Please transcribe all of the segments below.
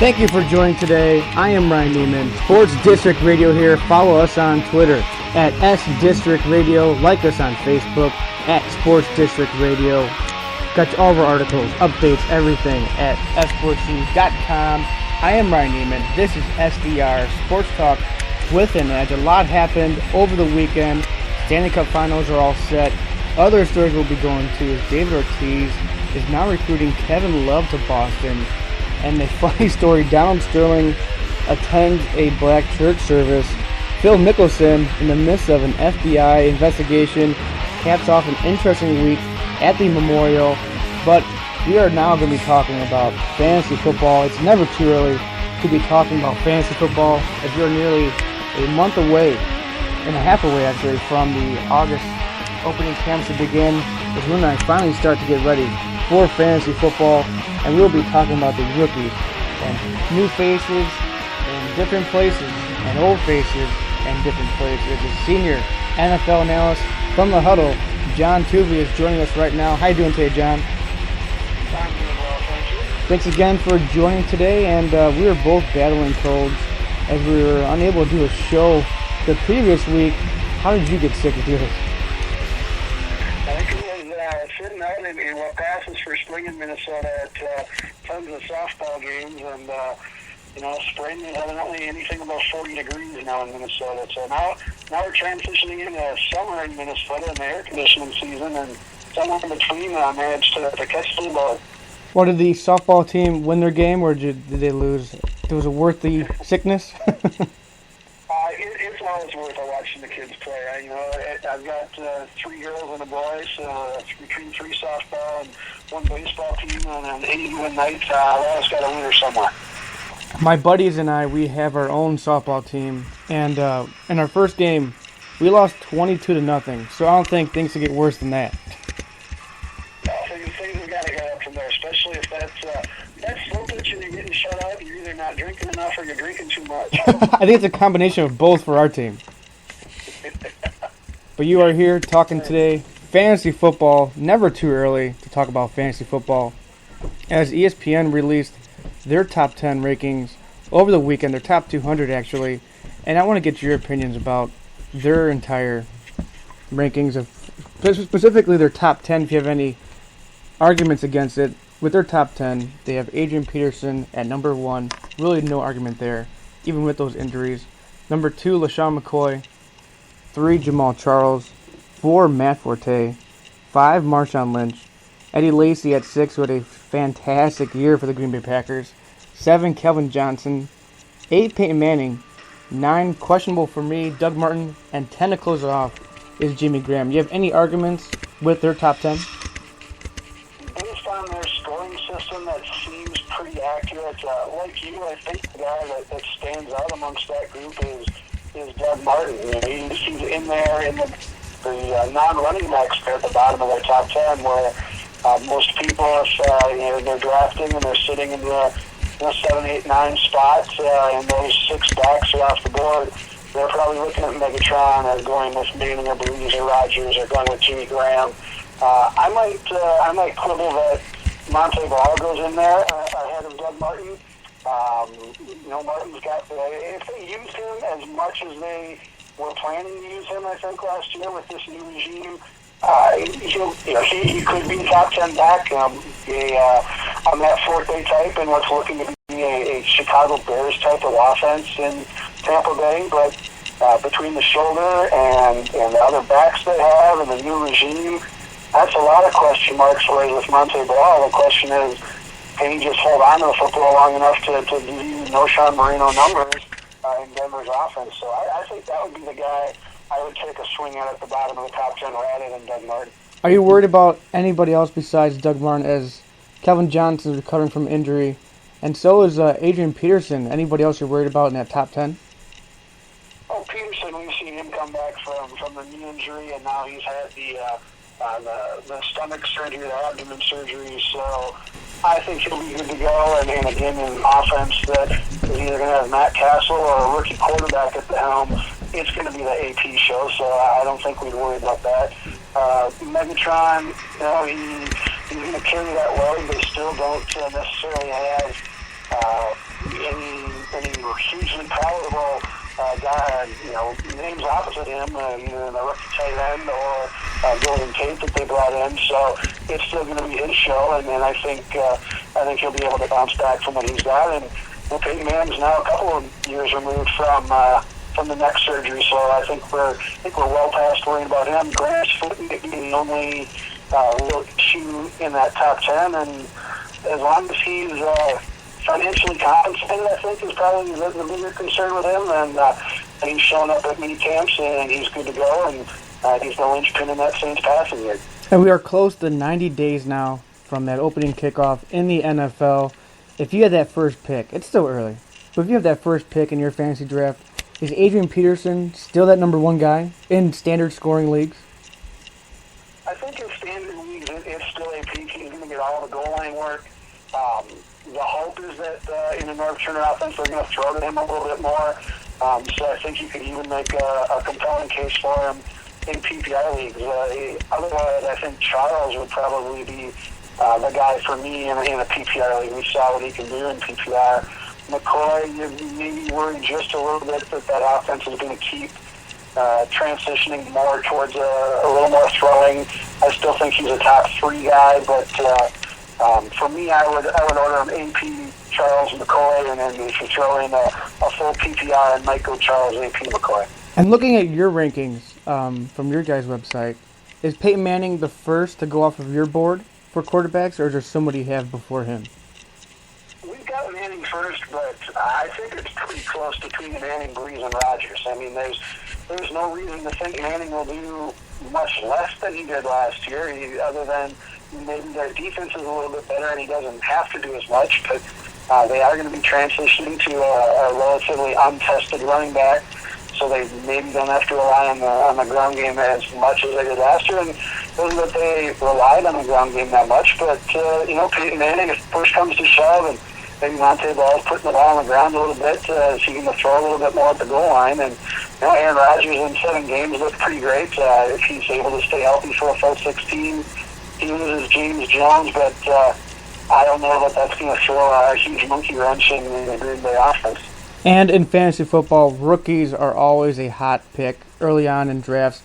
Thank you for joining today. I am Ryan Neiman, Sports District Radio here. Follow us on Twitter at SDistrict Radio. Like us on Facebook at Sports District Radio. Catch all of our articles, updates, everything at fsportsnews.com. I am Ryan Neiman. This is SDR Sports Talk with an Edge. A lot happened over the weekend. Stanley Cup Finals are all set. Other stories we'll be going to is David Ortiz is now recruiting Kevin Love to Boston. And a funny story, Donald Sterling attends a black church service. Phil Mickelson, in the midst of an FBI investigation, caps off an interesting week at the Memorial. But we are now going to be talking about fantasy football. It's never too early to be talking about fantasy football, as we are nearly a month away, and a half away actually, from the August opening camps to begin. Is when I finally start to get ready for fantasy football, and we'll be talking about the rookies and new faces in different places and old faces and different places. The senior NFL analyst from the Huddle, John Tuvey, is joining us right now. How you doing today, John? I'm doing well, thank you. Thanks again for joining today, and we were both battling colds as we were unable to do a show the previous week. How did you get sick of yours? I think it was sitting out in what passes for spring in Minnesota at tons of softball games, and spring is evidently anything above 40 degrees now in Minnesota. So now we're transitioning into summer in Minnesota and the air conditioning season, and somewhere in between managed to catch the ball. Well, did the softball team win their game, or did they lose? Was it worth the sickness? It's always worth watching the kids play. I've got 3 girls and a boy, so between 3 softball and 1 baseball team, and on any given night, I always got a winner somewhere. My buddies and I, we have our own softball team, and in our first game, we lost 22-0. So I don't think things could get worse than that. Things have got to go up from there, especially if that's slow pitch and you're getting shut out. You're either not drinking enough or you're drinking too much. I think it's a combination of both for our team. But you are here talking today fantasy football. Never too early to talk about fantasy football, as ESPN released their top 10 rankings over the weekend, their top 200 actually, and I want to get your opinions about their entire rankings, of specifically their top 10, if you have any arguments against it. With their top 10, they have Adrian Peterson at number 1, really no argument there, even with those injuries. Number 2, LaShawn McCoy. 3, Jamal Charles. 4, Matt Forte. 5, Marshawn Lynch. Eddie Lacy at 6, who had a fantastic year for the Green Bay Packers. 7, Kelvin Johnson. 8, Peyton Manning. 9, questionable for me, Doug Martin. And 10 to close it off is Jimmy Graham. Do you have any arguments with their top 10? Based on their scoring system, that seems pretty accurate. Like you, I think the guy that stands out amongst that group is Doug Martin. He's in there in the non-running backs there at the bottom of their top 10, where most people, if they're drafting and they're sitting in the 7, 8, 9 spots, and those 6 backs are off the board, they're probably looking at Megatron or going with Manning or Breeze or Rodgers or going with Jimmy Graham. I might quibble that Monte Ball goes in there ahead of Doug Martin. Martin's got if they used him as much as they were planning to use him, I think, last year with this new regime, he could be a top 10 back on that Forte type and what's looking to be a Chicago Bears type of offense in Tampa Bay. But between the shoulder and the other backs they have and the new regime, that's a lot of question marks for with Monte Ball. The question is, can he just hold on to the football long enough to do no Sean Marino numbers in Denver's offense? So I think that would be the guy I would take a swing at the bottom of the top 10 rather than Doug Martin. Are you worried about anybody else besides Doug Martin, as Kelvin Johnson is recovering from injury, and so is Adrian Peterson? Anybody else you're worried about in that top 10? Oh, Peterson, we've seen him come back from the knee injury, and now he's had the stomach surgery, the abdomen surgery, so I think he'll be good to go. And again, in an offense that is either going to have Matt Castle or a rookie quarterback at the helm, it's going to be the AP show, so I don't think we'd worry about that. Megatron, he's going to carry that load. They still don't necessarily have hugely palatable guy, names opposite him, the rookie tight end or Golden Tate that they brought in. So it's still going to be his show, and I think he'll be able to bounce back from what he's got. And Peyton Manning's now a couple of years removed from the neck surgery, so I think we're well past worrying about him. Grant's foot may be the only real issue in that top 10, and as long as he's financially compensated, I think is probably the bigger concern with him. And he's showing up at mini camps, and he's good to go, and he's the linchpin in that Saints passing game. And we are close to 90 days now from that opening kickoff in the NFL. If you had that first pick, it's still early, but if you have that first pick in your fantasy draft, is Adrian Peterson still that number one guy in standard scoring leagues? I think in standard leagues, it's still AP. He's going to get all the goal line work. The hope is that in a North Turner offense, they're going to throw to him a little bit more. So I think you could even make a compelling case for him in PPR leagues. Otherwise, I think Charles would probably be the guy for me in a PPR league. We saw what he can do in PPR. McCoy, you maybe worried just a little bit that offense is going to keep transitioning more towards a little more throwing. I still think he's a top 3 guy, but for me, I would order him AP, Charles, McCoy, and then if you throw in a full PPR, I might go Charles, AP, McCoy. And looking at your rankings from your guys' website, is Peyton Manning the first to go off of your board for quarterbacks, or is there somebody you have before him? We've got Manning first, but I think it's pretty close between Manning, Breeze, and Rodgers. I mean, there's no reason to think Manning will do much less than he did last year, other than maybe their defense is a little bit better and he doesn't have to do as much, but they are going to be transitioning to a relatively untested running back, so they maybe don't have to rely on the ground game as much as they did last year. And it wasn't that they relied on the ground game that much, but Peyton Manning, if push comes to shove, and maybe Monte Ball's putting the ball on the ground a little bit, so he can throw a little bit more at the goal line. And Aaron Rodgers in 7 games looked pretty great. If he's able to stay healthy for a full 16, he loses James Jones, but I don't know that that's going to throw a huge monkey wrench in the Green Bay offense. And in fantasy football, rookies are always a hot pick early on in drafts.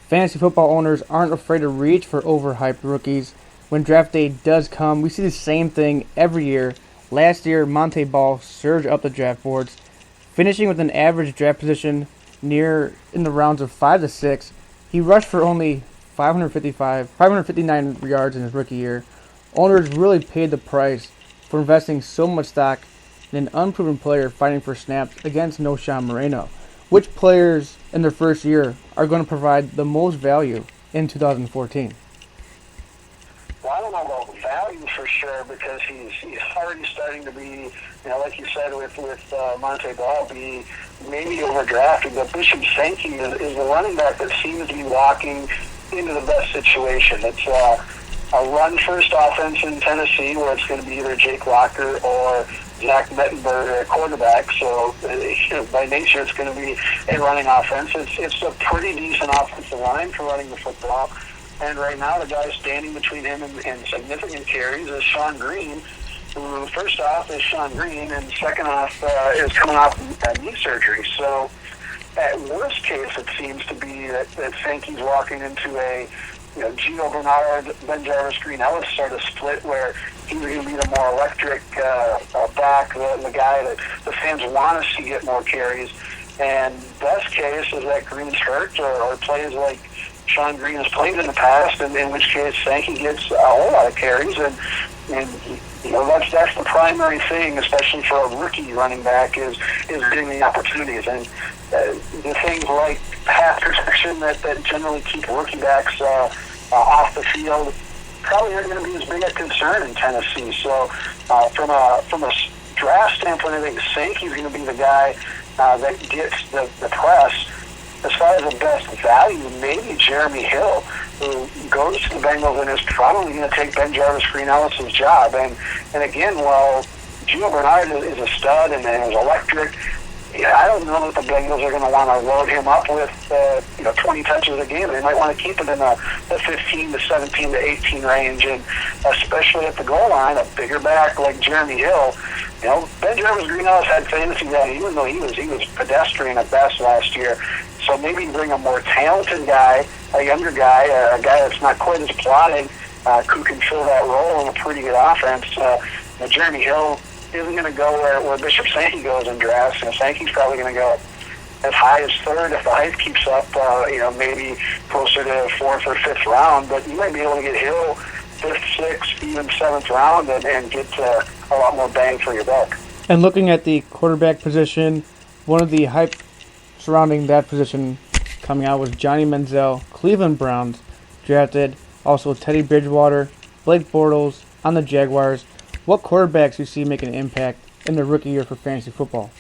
Fantasy football owners aren't afraid to reach for overhyped rookies. When draft day does come, we see the same thing every year. Last year, Monte Ball surged up the draft boards, finishing with an average draft position near in the rounds of 5 to 6. He rushed for only 559 yards in his rookie year. Owners really paid the price for investing so much stock in an unproven player fighting for snaps against no Sean Moreno. Which players in their first year are going to provide the most value in 2014? Well, I don't know about value for sure, because he's already starting to be, like you said with Monte Ball, be maybe overdrafted. But Bishop Sankey is the running back that seems to be walking into the best situation. It's a run-first offense in Tennessee, where it's going to be either Jake Locker or Zach Mettenberger at quarterback. So by nature, it's going to be a running offense. It's a pretty decent offensive line for running the football. And right now, the guy standing between him and significant carries is Sean Green, who first off is Sean Green, and second off is coming off knee surgery. So at worst case, it seems to be that Sankey's walking into a Gio Bernard, Ben Jarvis, Green Ellis sort of split, where he's going to be the more electric back, the guy that the fans want to see get more carries. And best case is that Green's hurt or plays like Sean Green has played in the past, and in which case Sankey gets a whole lot of carries, and that's the primary thing, especially for a rookie running back, is getting the opportunities. And the things like pass protection that generally keep rookie backs off the field probably aren't going to be as big a concern in Tennessee. So from a draft standpoint, I think Sankey's going to be the guy that gets the press. As far as the best value, maybe Jeremy Hill, who goes to the Bengals and is probably going to take Ben Jarvis, Green Ellis' job. And again, while Gio Bernard is a stud and is electric, yeah, I don't know that the Bengals are going to want to load him up with 20 touches a game. They might want to keep him in the 15 to 17 to 18 range, and especially at the goal line, a bigger back like Jeremy Hill. Ben Jarvis Greenhouse had fantasy value, even though he was pedestrian at best last year. So maybe bring a more talented guy, a younger guy, a guy that's not quite as plotting, who can fill that role in a pretty good offense. Jeremy Hill isn't going to go where Bishop Sankey goes in drafts. Sankey's probably going to go as high as third if the height keeps up, maybe closer to fourth or fifth round. But you might be able to get Hill fifth, sixth, even seventh round and get a lot more bang for your buck. And looking at the quarterback position, one of the hype surrounding that position coming out was Johnny Manziel, Cleveland Browns, drafted. Also Teddy Bridgewater, Blake Bortles on the Jaguars. What quarterbacks do you see making an impact in their rookie year for fantasy football?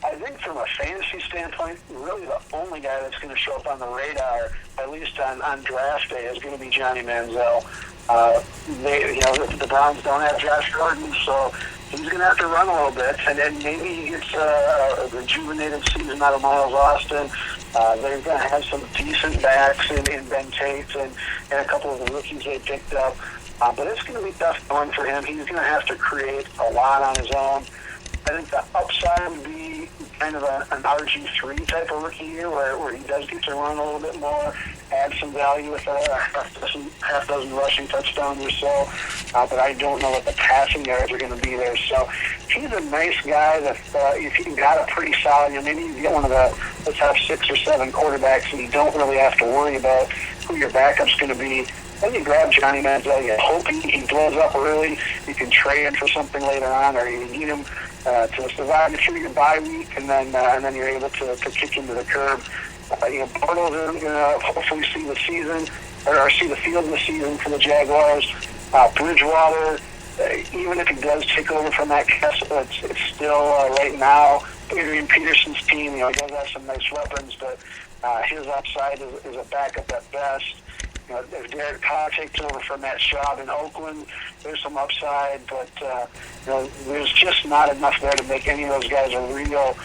I think from a fantasy standpoint, really the only guy that's going to show up on the radar, at least on draft day, is going to be Johnny Manziel. The Browns don't have Josh Gordon, so he's going to have to run a little bit, and then maybe he gets a rejuvenated season out of Miles Austin. They're going to have some decent backs in Ben Tate and a couple of the rookies they picked up. But it's going to be tough going for him. He's going to have to create a lot on his own. I think the upside would be kind of an RG3 type of rookie year where he does get to run a little bit more, add some value with a half dozen rushing touchdowns or so. But I don't know what the passing yards are going to be there. So he's a nice guy that if you got a pretty solid, maybe you get one of the top 6 or 7 quarterbacks and you don't really have to worry about who your backup's going to be. Then you grab Johnny Manziel, you hope he blows up early, you can trade him for something later on, or you need him to survive through your bye week, and then you're able to kick him to the curb. Bortles is going to hopefully see the season, or see the field in the season for the Jaguars. Bridgewater, even if he does take over from Matt Kessler, it's still right now Adrian Peterson's team. He does have some nice weapons, but his upside is a backup at best. If Derek Carr takes over from Matt Schaub in Oakland, there's some upside, but there's just not enough there to make any of those guys a real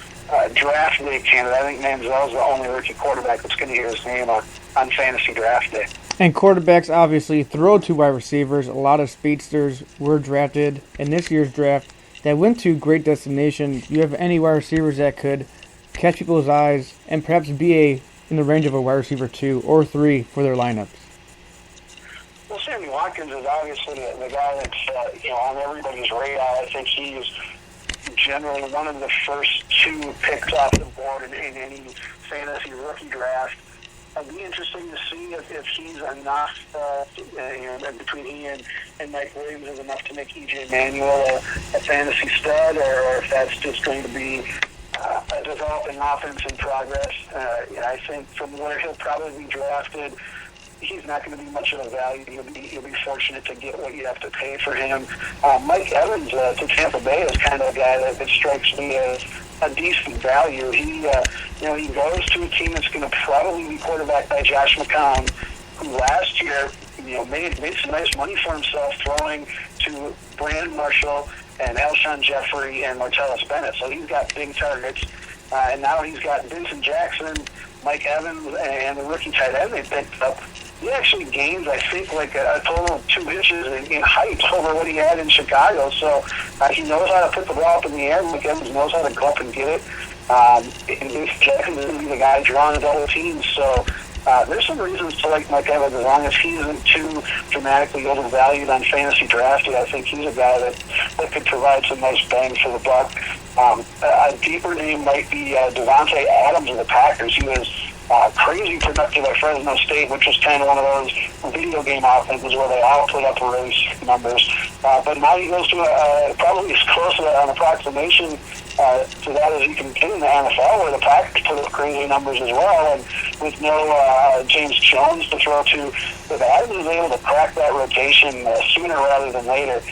draft day candidate. I think Manziel's the only rookie quarterback that's going to hear his name on fantasy draft day. And quarterbacks obviously throw to wide receivers. A lot of speedsters were drafted in this year's draft that went to great destinations. Do you have any wide receivers that could catch people's eyes and perhaps be in the range of a wide receiver 2 or 3 for their lineups? Well, Sammy Watkins is obviously the guy that's on everybody's radar. I think he's generally one of the first 2 picks off the board in any fantasy rookie draft. It'll be interesting to see if he's enough, between he and Mike Williams is enough to make E.J. Manuel a fantasy stud, or if that's just going to be a developing offense in progress. I think from where he'll probably be drafted, he's not going to be much of a value. You'll be fortunate to get what you have to pay for him. Mike Evans to Tampa Bay is kind of a guy that strikes me as a decent value. He goes to a team that's going to probably be quarterbacked by Josh McCown, who last year made some nice money for himself throwing to Brandon Marshall and Alshon Jeffrey and Martellus Bennett. So he's got big targets. And now he's got Vincent Jackson, Mike Evans, and the rookie tight end they picked up. He actually gained, I think, like a total of 2 inches in height over what he had in Chicago. So he knows how to put the ball up in the air. Mike Evans knows how to go up and get it. And Vincent Jackson is going to be the guy drawing double teams. So there's some reasons to like Mike Evans as long as he isn't too dramatically overvalued on fantasy drafted. I think he's a guy that could provide some nice bang for the buck. A deeper name might be Devontae Adams of the Packers. He was crazy productive at Fresno State, which was kind of one of those video game offenses where they all put up really sick numbers. But now he goes to probably as close an approximation to that as you can get in the NFL, where the Packers put up crazy numbers as well. And with no James Jones to throw to, if Adams is able to crack that rotation sooner rather than later,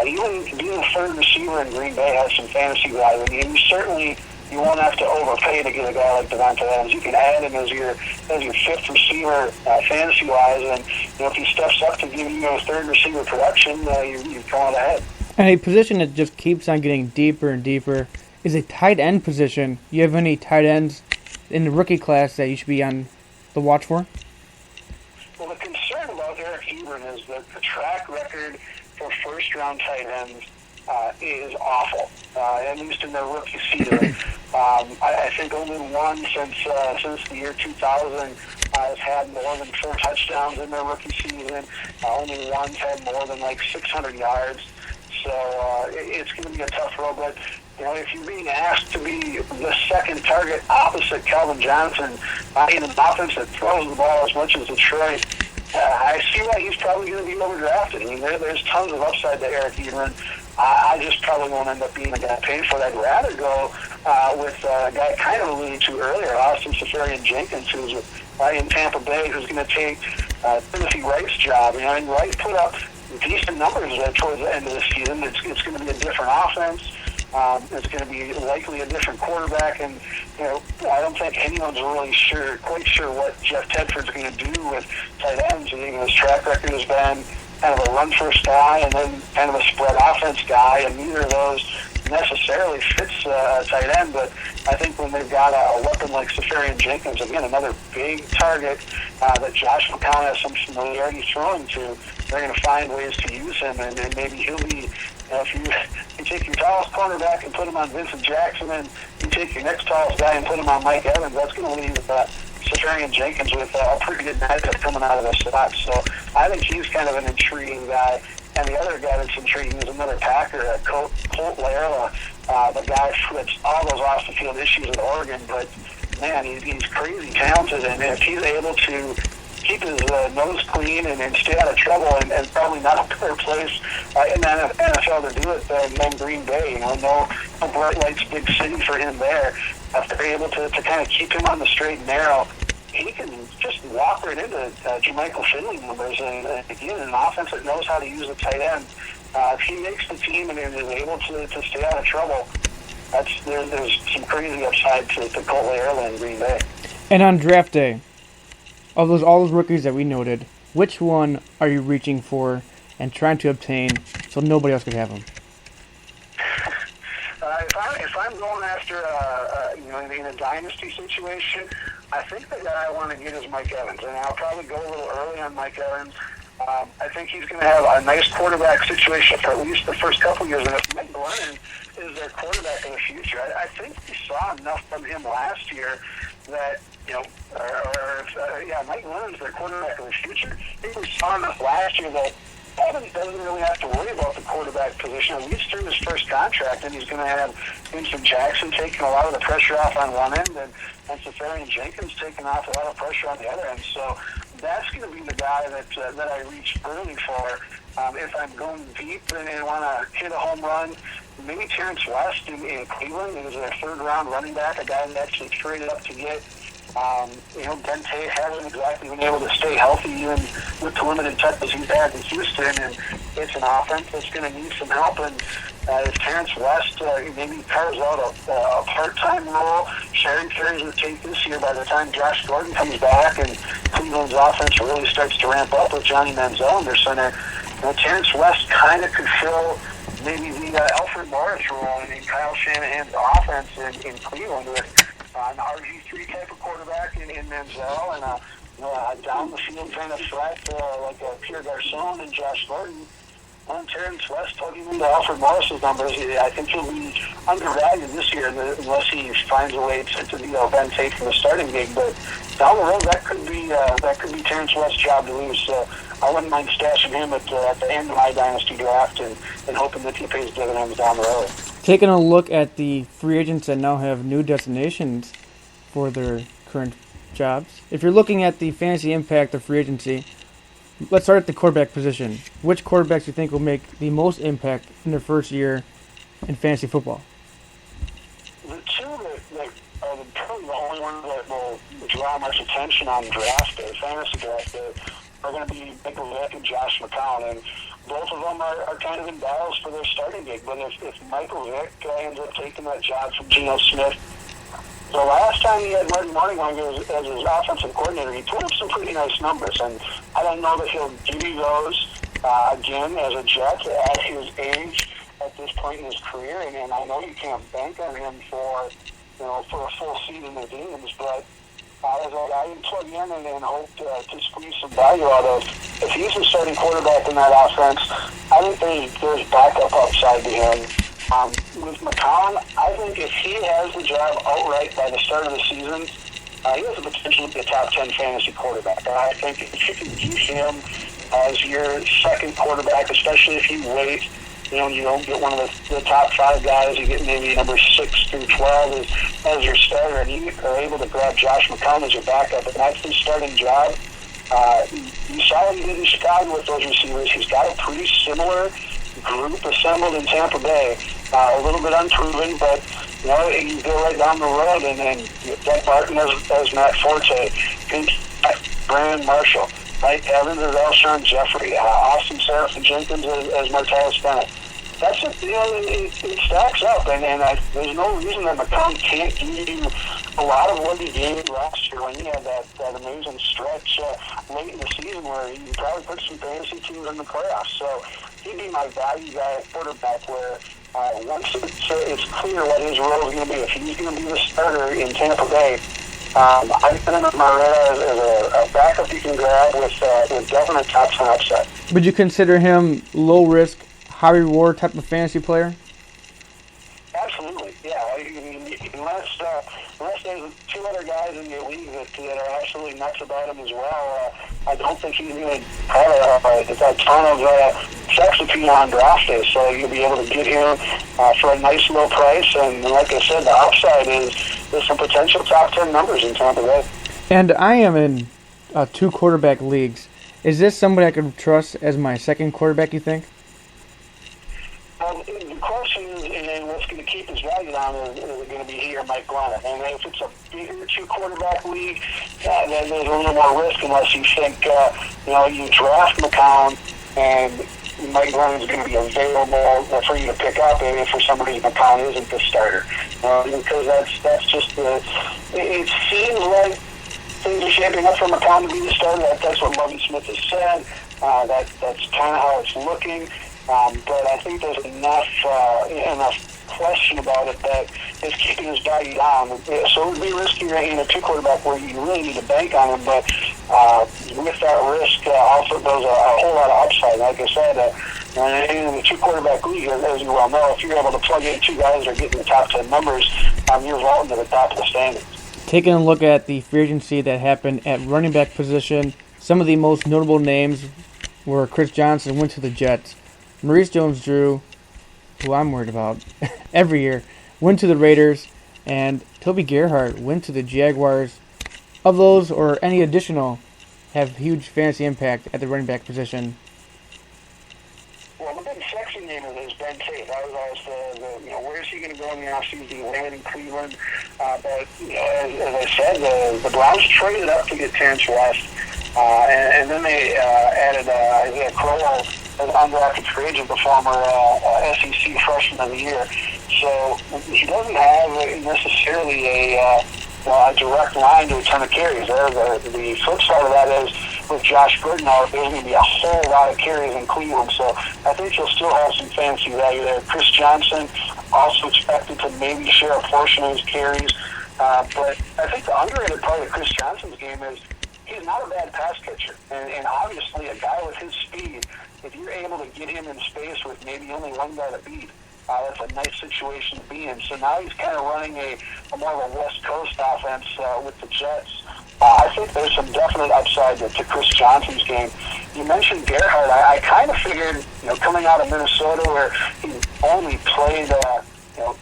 even being a third receiver in Green Bay has some fantasy value. I mean, you won't have to overpay to get a guy like Devontae Adams. You can add him as your 5th receiver fantasy-wise, and if he steps up to give you a third receiver production, you've gone ahead. And a position that just keeps on getting deeper and deeper is a tight end position. You have any tight ends in the rookie class that you should be on the watch for? Well, the concern about Eric Ebron is that the track record for first-round tight ends is awful, at least in their rookie season. I think only one since the year 2000 has had more than 4 touchdowns in their rookie season. Only one's had more than 600 yards. So it's going to be a tough road. But if you're being asked to be the second target opposite Calvin Johnson in an offense that throws the ball as much as Detroit, I see why he's probably going to be overdrafted. I mean, there's tons of upside to Eric Ebron. I just probably won't end up being the guy paying for it. I'd rather go with a guy kind of alluded to earlier, Austin Seferian-Jenkins, who's in Tampa Bay, who's going to take Timothy Wright's job. And Wright put up decent numbers towards the end of the season. It's going to be a different offense. It's going to be likely a different quarterback, and I don't think anyone's really quite sure what Jeff Tedford's going to do with tight ends. His track record has been kind of a run-first guy and then kind of a spread offense guy, and neither of those necessarily fits a tight end. But I think when they've got a weapon like Seferian-Jenkins, again, another big target that Josh McCown has some familiarity throwing to, they're going to find ways to use him, and maybe he'll be, if you take your tallest cornerback and put him on Vincent Jackson, and you take your next tallest guy and put him on Mike Evans, that's going to leave Seferian-Jenkins with a pretty good matchup coming out of the slot. So I think he's kind of an intriguing guy. And the other guy that's intriguing is another Packer, Colt Lerla, the guy that's all those off-the-field issues at Oregon. But, man, he's crazy talented, and if he's able to keep his nose clean and stay out of trouble, and probably not a better place in the NFL to do it than Green Bay. No bright lights, big city for him there. If they're able to kind of keep him on the straight and narrow, he can just walk right into Jermichael Finley numbers. And again, an offense that knows how to use a tight end. If he makes the team and is able to stay out of trouble, there's some crazy upside to Colt Lerla in Green Bay. And on draft day, of all those rookies that we noted, which one are you reaching for and trying to obtain so nobody else could have him? If I'm going after in a dynasty situation, I think the guy I want to get is Mike Evans, and I'll probably go a little early on Mike Evans. I think he's going to have a nice quarterback situation for at least the first couple years, and if Mike Glennon is their quarterback of the future, I think we saw enough from him last year that Mike Glennon's their quarterback of the future. I think we saw enough last year that Evans doesn't really have to worry about the quarterback position, at least through his first contract, and he's going to have Vincent Jackson taking a lot of the pressure off on one end, and Seferian-Jenkins taking off a lot of pressure on the other end. So that's going to be the guy that I reach early for. If I'm going deep and want to hit a home run, maybe Terrence West in Cleveland. He was their third-round running back, a guy that actually traded up to get. Ben Tate hasn't exactly been able to stay healthy even with the limited touches he's had in Houston, and it's an offense that's going to need some help. And if Terrence West maybe carves out a part-time role, carries the tape this year by the time Josh Gordon comes back and Cleveland's offense really starts to ramp up with Johnny Manziel in their center, Terrence West kind of could fill maybe the Alfred Morris role in Kyle Shanahan's offense in Cleveland with an RG3 type of quarterback in Manziel and a down-the-field kind of threat like a Pierre Garçon and Josh Gordon. And Terrence West plugging into Alfred Morris's numbers, I think he'll be undervalued this year unless he finds a way to be Ben Tate from the starting gig. But down the road, that could be Terrence West's job to lose. So I wouldn't mind stashing him at the end of my dynasty draft and hoping that he pays dividends down the road. Taking a look at the free agents that now have new destinations for their current jobs. If you're looking at the fantasy impact of free agency, let's start at the quarterback position. Which quarterbacks do you think will make the most impact in their first year in fantasy football? The two that are probably the only ones that will draw much attention on draft day, fantasy draft day, are going to be Michael Vick and Josh McCown. And both of them are kind of in battles for their starting gig. But if Michael Vick ends up taking that job from Geno Smith, the last time he had Marty Mornhinweg as his offensive coordinator, he put up some pretty nice numbers. And I don't know that he'll give you those again as a Jet at his age. at this point in his career, and I know you can't bank on him for a full season of games, but as a guy you plug in and hope to squeeze some value out of, if he's the starting quarterback in that offense, I think there's backup upside to him. With McCown, I think if he has the job outright by the start of the season, he has the potential to be a top 10 fantasy quarterback. I think if you can use him as your second quarterback, especially if you wait, you don't get one of the top 5 guys, you get maybe number 6 through 12 as your starter, and you are able to grab Josh McCown as your backup, and that's his starting job. You saw what he did in Chicago with those receivers. He's got a pretty similar group assembled in Tampa Bay. A little bit unproven, but you go right down the road, and Doug Martin as Matt Forte, Brandon Marshall, Mike Evans as Alshon Jeffrey, Austin Seraphin Jenkins as Martellus Bennett. That's it stacks up, and there's no reason that McCown can't give you a lot of what he gave last year when he had that amazing stretch late in the season where he probably put some fantasy teams in the playoffs. So he'd be my value guy at quarterback where once it's clear what his role is going to be, if he's going to be the starter in Tampa Bay, I put him on my radar as a backup you can grab with definite top 10 upside. Would you consider him low risk, high reward type of fantasy player? Absolutely, yeah. Unless there's 2 other guys in your league that are absolutely nuts about him as well, I don't think he's going to have a ton of sex appeal on draft day. So you'll be able to get him for a nice low price, and like I said, the upside is there's some potential top 10 numbers in Tampa Bay. And I am in 2 quarterback leagues. Is this somebody I could trust as my second quarterback, you think? The question is, and what's going to keep his value down is going to be he or Mike Glennon. And if it's a bigger 2-quarterback league, then there's a little more risk unless you think, you draft McCown and Mike Glennon is going to be available for you to pick up if for some reason McCown isn't the starter. Because that's just it seems like things are shaping up for McCown to be the starter. That's what Lovie Smith has said. That's kind of how it's looking. But I think there's enough question about it that is keeping his value down. So it would be riskier in a 2-quarterback where you really need to bank on him, but with that risk also goes a whole lot of upside. Like I said, in the 2-quarterback league, as you well know, if you're able to plug in 2 guys that are getting the top 10 numbers, you're vaulting to the top of the standings. Taking a look at the free agency that happened at running back position, some of the most notable names were Chris Johnson went to the Jets. Maurice Jones-Drew, who I'm worried about every year, went to the Raiders, and Toby Gerhart went to the Jaguars. Of those or any additional have huge fantasy impact at the running back position. Well, the big sexy name is Ben Tate. That was always where is he going to go in the offseason? He landed in Cleveland. But, as I said, the Browns traded up to get Terrence West. And then they added Isaiah Crowell as an undrafted free agent, the former SEC Freshman of the Year. So he doesn't have necessarily a direct line to a ton of carries. The flip side of that is with Josh Gordon out, there's going to be a whole lot of carries in Cleveland. So I think he'll still have some fantasy value there. Chris Johnson also expected to maybe share a portion of his carries. But I think the underrated part of Chris Johnson's game is he's not a bad pass catcher. And obviously a guy with his speed, if you're able to get him in space with maybe only one guy to beat, that's a nice situation to be in. So now he's kind of running a more of a West Coast offense with the Jets. I think there's some definite upside to Chris Johnson's game. You mentioned Gerhart. I kind of figured, coming out of Minnesota where he only played,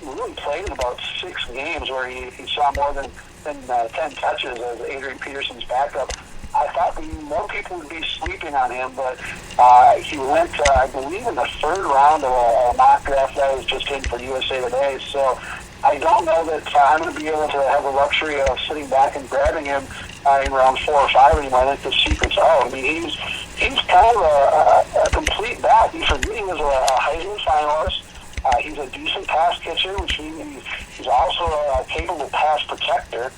really played in about 6 games where he saw more than 10 touches as Adrian Peterson's backup. I thought more people would be sleeping on him, but he went, I believe, in the 3rd round of a mock draft that was just in for USA Today. So I don't know that I'm going to be able to have the luxury of sitting back and grabbing him in round 4 or 5 anymore. I think the secret's out. I mean, he's kind of a complete bat. For me, he was a Heisman finalist. He's a decent pass catcher, which means he's also a capable pass protector.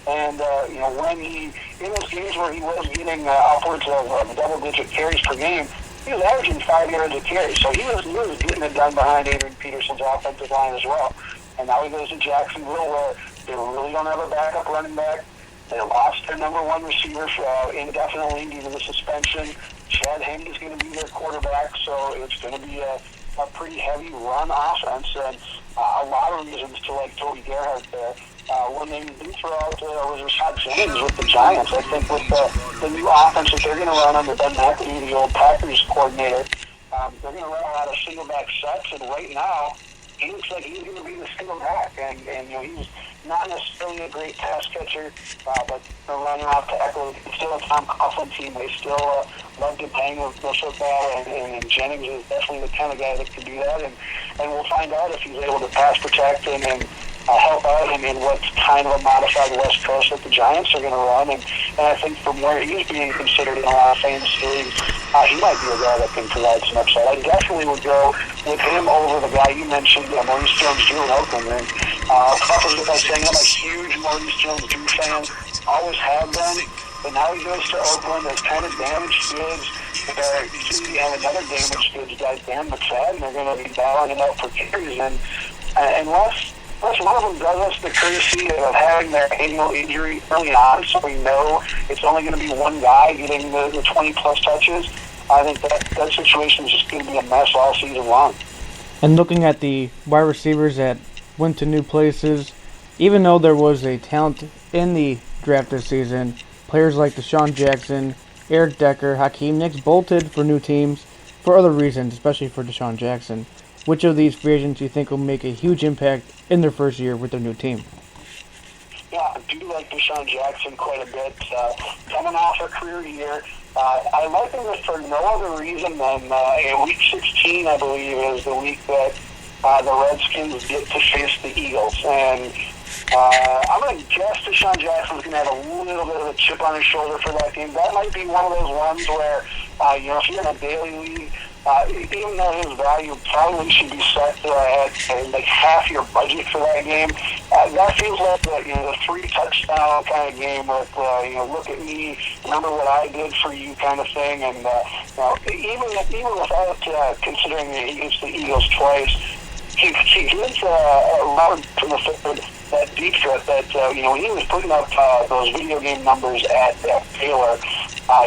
And, when in those games where he was getting upwards of double-digit carries per game, he was averaging 5 yards a carry, so he was getting it done behind Adrian Peterson's offensive line as well. And now he goes to Jacksonville, where they really don't have a backup running back. They lost their number one receiver indefinitely due to the suspension. Chad Henne is going to be their quarterback, so it's going to be a pretty heavy run offense, and a lot of reasons to like Tuvey there. When they do throw out was Rashad Jennings with the Giants, I think with the new offense that they're going to run under Ben McAdoo, the old Packers coordinator, they're going to run a lot of single back sets, and right now he looks like he's going to be the single back, and he's not necessarily a great pass catcher, but they're running off tackle. It's still a Tom Coughlin team. They still love to bang with the football, and Jennings is definitely the kind of guy that can do that, and we'll find out if he's able to pass protect and help out him in what's kind of a modified West Coast that the Giants are going to run. And I think from where he's being considered in a lot of fantasy leagues, he might be a guy that can provide some upside. I definitely would go with him over the guy you mentioned, Maurice Jones-Drew in Oakland. And I'll preface it by saying I'm a huge Maurice Jones-Drew fan, always have been. But now he goes to Oakland as kind of damaged goods. You have another damaged goods guy, Dan McFadden. They're going to be battling it out for carries. And unless one of them does us the courtesy of having their annual injury early on, so we know it's only going to be one guy getting the 20-plus touches, I think that situation is just going to be a mess all season long. And looking at the wide receivers that went to new places, even though there was a talent in the draft this season, players like Deshaun Jackson, Eric Decker, Hakeem Nicks bolted for new teams for other reasons, especially for Deshaun Jackson. Which of these free agents do you think will make a huge impact in their first year with their new team? Yeah, I do like Deshaun Jackson quite a bit. Coming off a career year, I like him for no other reason than in Week 16, I believe, is the week that the Redskins get to face the Eagles. And I'm going to guess Deshaun Jackson's going to have a little bit of a chip on his shoulder for that game. That might be one of those ones where, if you're in a daily league, even though his value probably should be set at like half your budget for that game, that feels like the 3-touchdown kind of game with look at me, remember what I did for you kind of thing. And even without considering that he gets the Eagles twice, he gives Robert from the third that deep threat that when he was putting up those video game numbers at Baylor.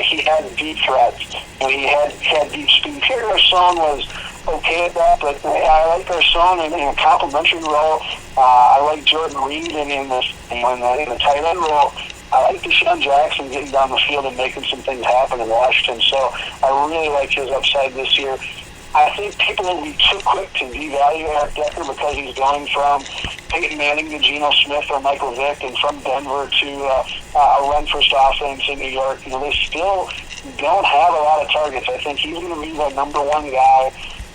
He had deep threats, and he had deep speed. Pierre Garçon was okay at that, but I like Garçon in a complimentary role. I like Jordan Reed in the tight end role. I like Deshaun Jackson getting down the field and making some things happen in Washington. So I really like his upside this year. I think people will be too quick to devalue Eric Decker because he's going from Peyton Manning to Geno Smith or Michael Vick, and from Denver to a run-first offense in New York. They still don't have a lot of targets. I think he's going to be the number one guy.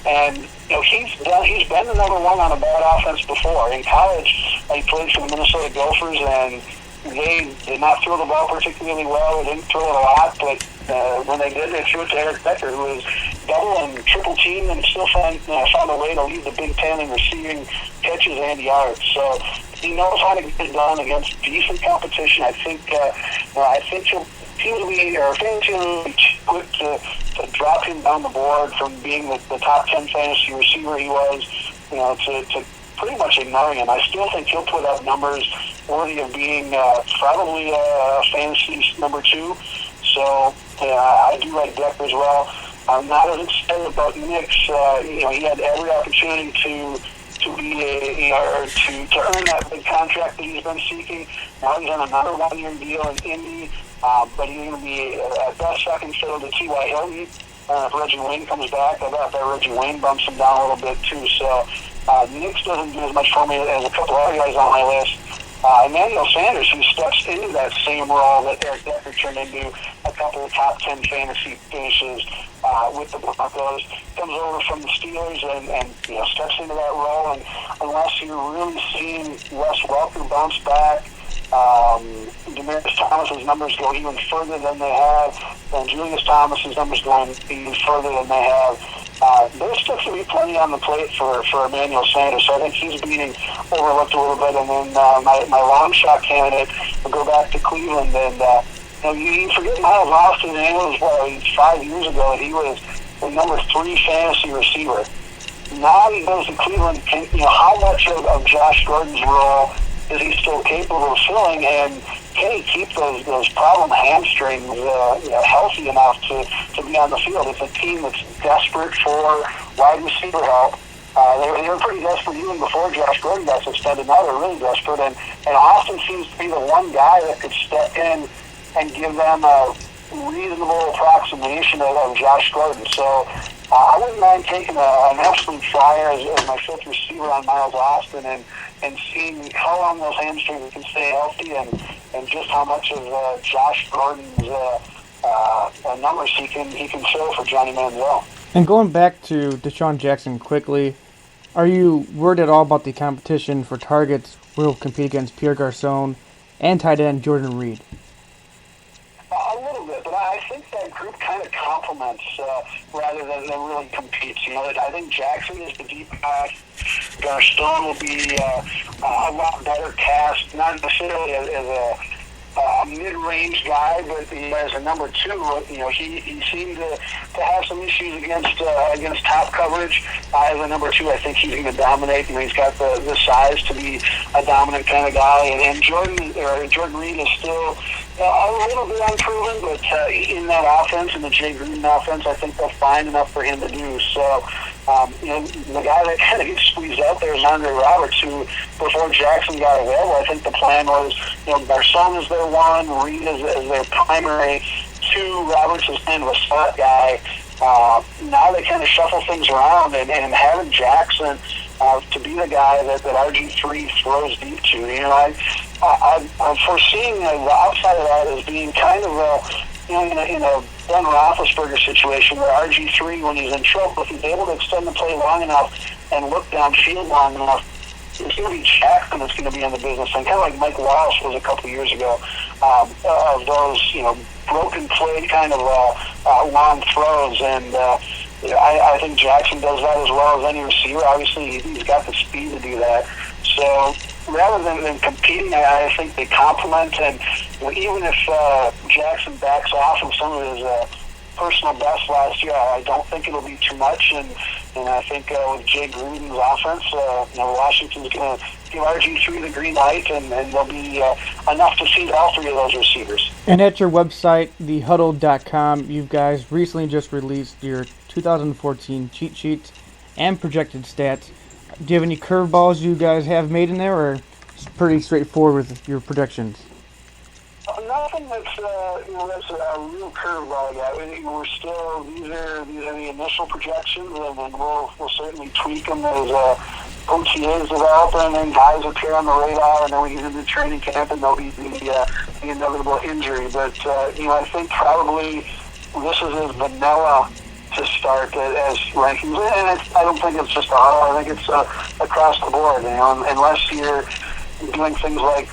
And he's been the number one on a bad offense before. In college, he played for the Minnesota Gophers, and they did not throw the ball particularly well. They didn't throw it a lot, but when they did, they threw it to Eric Decker, who was double and triple teamed and still found a way to lead the Big Ten in receiving catches and yards. So he knows how to get it done against decent competition. I think he'll be quick to drop him down the board from being the top 10 fantasy receiver he was, to pretty much ignoring him. I still think he'll put up numbers worthy of being probably a fantasy number 2. So I do like Decker as well. I'm not as excited about Nicks. He had every opportunity to be to earn that big contract that he's been seeking. Now he's on another 1-year deal in Indy, but he's going to be at best second fiddle to T.Y. Hilton. If Reggie Wayne comes back, I bet Reggie Wayne bumps him down a little bit too. So Nicks doesn't do as much for me as a couple other guys on my list. Emmanuel Sanders, who steps into that same role that Eric Decker turned into a couple of top 10 fantasy finishes with the Broncos, comes over from the Steelers and steps into that role. And unless you're really seeing Wes Welker bounce back, Demaryius Thomas's numbers go even further than they have, and Julius Thomas's numbers going even further than they have. There's still going to be plenty on the plate for Emmanuel Sanders, so I think he's being overlooked a little bit. And then my long shot candidate will go back to Cleveland. And you forget Miles Austin, and it was 5 years ago that he was the number 3 fantasy receiver. Now he goes to Cleveland. How much of Josh Gordon's role is he still capable of filling, and can he keep those problem hamstrings healthy enough to be on the field? It's a team that's desperate for wide receiver help. They were pretty desperate even before Josh Gordon got suspended. Now they're really desperate, and Austin seems to be the one guy that could step in and give them a reasonable approximation of Josh Gordon. So I wouldn't mind taking an absolute flyer as my 5th receiver on Miles Austin and seeing how long those hamstrings can stay healthy and just how much of Josh Gordon's numbers he can fill for Johnny Manziel. And going back to Deshaun Jackson quickly, are you worried at all about the competition for targets will compete against Pierre Garçon and tight end Jordan Reed? A little bit, but I think that group kind of complements rather than really competes. I think Jackson is the deep guy. Garçon will be a lot better cast, not necessarily as a mid-range guy, but as a number 2, he seemed to have some issues against top coverage. As a number 2, I think he's going to dominate. He's got the size to be a dominant kind of guy. And Jordan Reed is still a little bit unproven, but in that offense, in the Jay Gruden offense, I think they'll find enough for him to do. So, the guy that kind of gets squeezed out there is Andre Roberts, who, before Jackson got available, I think the plan was, Garçon is their 1, Reed is their primary 2, Roberts is kind of a slot guy. Now they kind of shuffle things around, and having Jackson to be the guy that RG3 throws deep to. I'm foreseeing the outside of that as being kind of in a Ben Roethlisberger situation where RG3, when he's in trouble, if he's able to extend the play long enough and look downfield long enough, it's going to be Jackson that's going to be in the business. And kind of like Mike Wallace was a couple of years ago, of those, broken play kind of long throws. And I think Jackson does that as well as any receiver. Obviously, he's got the speed to do that. So rather than competing, I think they complement. And even if Jackson backs off of some of his personal best last year, I don't think it'll be too much. And I think with Jay Gruden's offense, Washington's going to give RG3 the green light, and there'll be enough to feed all 3 of those receivers. And at your website, thehuddle.com, you guys recently just released your 2014 cheat sheets and projected stats. Do you have any curveballs you guys have made in there, or it's pretty straightforward with your predictions? Nothing that's a real curveball yet. We're still these are the initial projections, and then we'll certainly tweak them as OTAs develop and then guys appear on the radar, and then we get into training camp, and there'll be the inevitable injury. But I think probably this is as vanilla to start as rankings, and I don't think it's just a huddle. I think it's across the board. Unless you're doing things like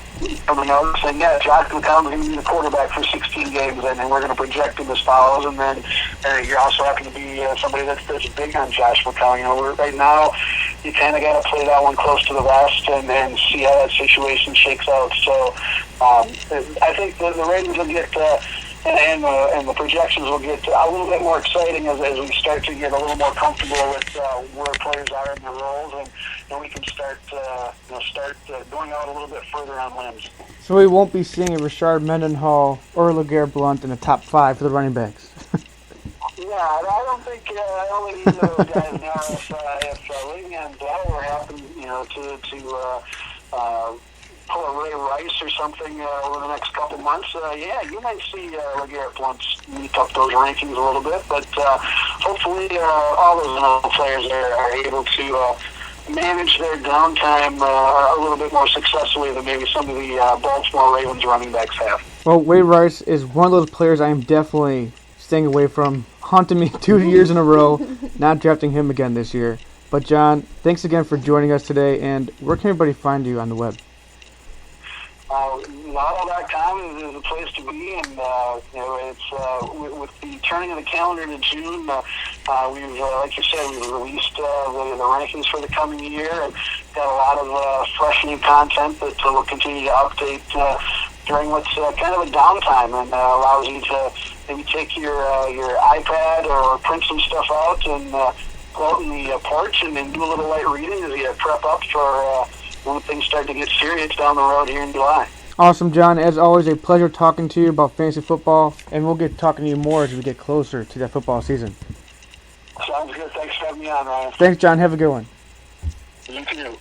coming out saying, Josh McCown's going to be the quarterback for 16 games, and we're going to project him as follows. And then you're also happen to be somebody that's big on Josh McCown. Right now, you kind of got to play that one close to the vest and see how that situation shakes out. So I think the ratings will get and the projections will get a little bit more exciting as we start to get a little more comfortable with where players are in their roles, and we can start going out a little bit further on limbs. So we won't be seeing a Rashard Mendenhall or LeGarrette Blount in the top 5 for the running backs. Yeah, I don't think either of those guys now. If Le'Veon Bell were happen, to pull a Ray Rice or something over the next couple months, you might see LeGarrette Blount meet up those rankings a little bit. But hopefully all those players are able to manage their downtime a little bit more successfully than maybe some of the Baltimore Ravens running backs have. Well, Ray Rice is one of those players I am definitely staying away from. Haunted me 2 years in a row, not drafting him again this year. But John, thanks again for joining us today, and where can everybody find you on the web? Lotto.com is a place to be, and it's with the turning of the calendar to June. We've, like you said, we've released the rankings for the coming year, and got a lot of fresh new content that we'll continue to update during what's kind of a downtime, and allows you to maybe take your iPad or print some stuff out and go out in the porch and then do a little light reading as you prep up for when things start to get serious down the road here in July. Awesome, John. As always, a pleasure talking to you about fantasy football, and we'll get talking to you more as we get closer to that football season. Sounds good. Thanks for having me on, Ryan. Thanks, John. Have a good one. You too.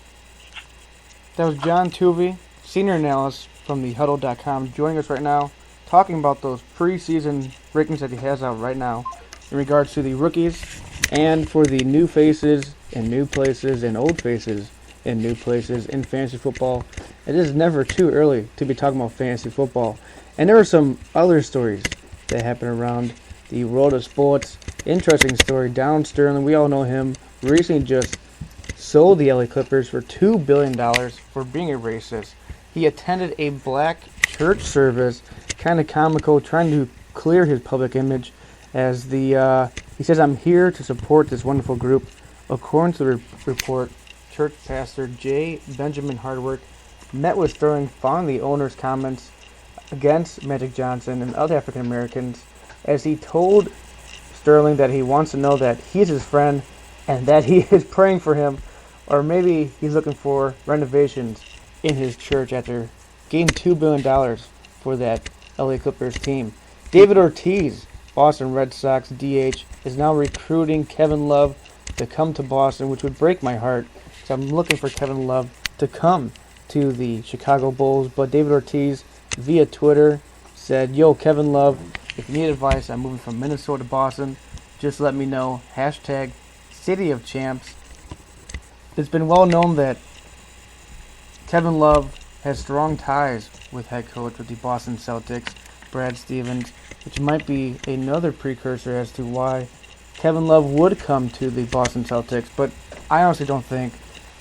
That was John Tuvey, senior analyst from thehuddle.com, joining us right now, talking about those preseason rankings that he has out right now in regards to the rookies and for the new faces and new places and old faces and new places in fantasy football. It is never too early to be talking about fantasy football. And there are some other stories that happen around the world of sports. Interesting story, Don Sterling, we all know him, recently just sold the LA Clippers for $2 billion for being a racist. He attended a black church service, kind of comical, trying to clear his public image as he says, "I'm here to support this wonderful group." According to the report, church pastor J. Benjamin Hardwick met with Sterling following the owner's comments against Magic Johnson and other African Americans, as he told Sterling that he wants to know that he's his friend and that he is praying for him, or maybe he's looking for renovations in his church after getting $2 billion for that LA Clippers team. David Ortiz, Boston Red Sox DH, is now recruiting Kevin Love to come to Boston, which would break my heart, because I'm looking for Kevin Love to come to the Chicago Bulls. But David Ortiz, via Twitter, said, "Yo, Kevin Love, if you need advice, I'm moving from Minnesota to Boston. Just let me know. Hashtag City of Champs." It's been well known that Kevin Love has strong ties with head coach with the Boston Celtics, Brad Stevens, which might be another precursor as to why Kevin Love would come to the Boston Celtics. But I honestly don't think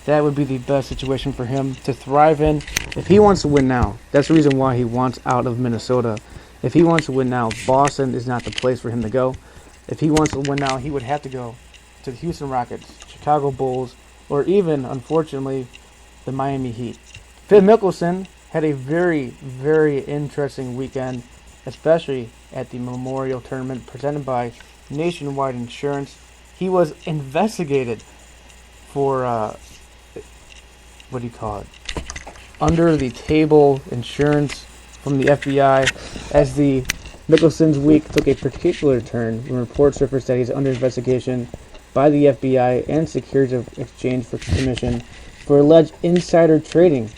that would be the best situation for him to thrive in. If he wants to win now, that's the reason why he wants out of Minnesota. If he wants to win now, Boston is not the place for him to go. If he wants to win now, he would have to go to the Houston Rockets, Chicago Bulls, or even, unfortunately, the Miami Heat. Phil Mickelson had a very, very interesting weekend, especially at the Memorial Tournament presented by Nationwide Insurance. He was investigated for, under the table insurance from the FBI, as the Mickelson's week took a particular turn when reports surfaced that he's under investigation by the FBI and Securities Exchange Commission for alleged insider trading.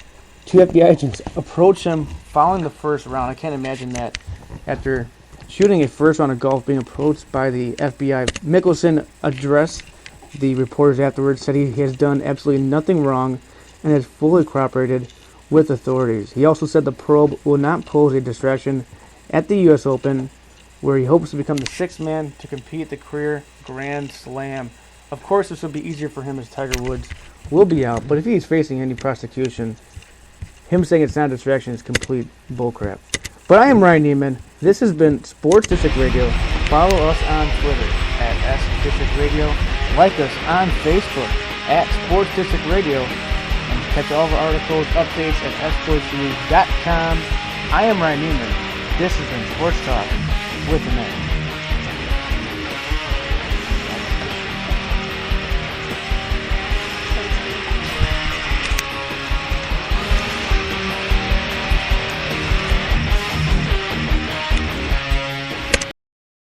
Two FBI agents approached him following the first round. I can't imagine that after shooting a first round of golf, being approached by the FBI. Mickelson addressed the reporters afterwards, said he has done absolutely nothing wrong and has fully cooperated with authorities. He also said the probe will not pose a distraction at the U.S. Open, where he hopes to become the sixth man to compete at the career Grand Slam. Of course, this will be easier for him as Tiger Woods will be out, but if he's facing any prosecution, him saying it's not a distraction is complete bullcrap. But I am Ryan Neiman. This has been Sports District Radio. Follow us on Twitter at SDistrict Radio. Like us on Facebook at Sports District Radio. And catch all of our articles, updates at sportsnews.com. I am Ryan Neiman. This has been Sports Talk with the Man.